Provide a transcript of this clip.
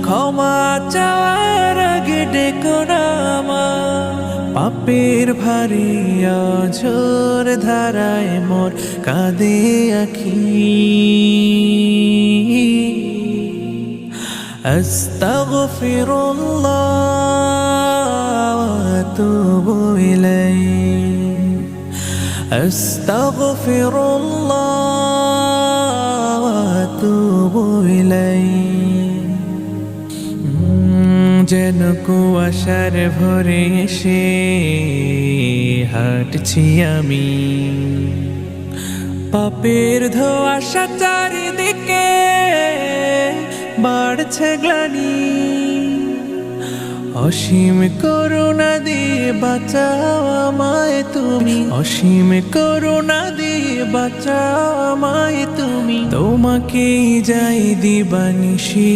ক্ষমা চাওয়ার আগে ডেকো না আমায়, পাপের ভারী অঝোর ধারায় মোর কাঁদে আখি। আস্তাগফিরুল্লাহ ওয়া আতুবু ইলাইহি, আস্তাগফিরুল্লাহ ওয়া আতুবু ইলাইহি। যেন কুয়াশার ভরে এসে হাঁটছি আমি, পাপের ধোঁয়াশা চারিদিকে বাড়ছে গ্লানি। অসীম করুণা দিয়ে বাঁচাও আমায় তুমি, অসীম করুণা দিয়ে বাঁচাও আমায় তুমি, তোমাকেই যাই দিবানিশি।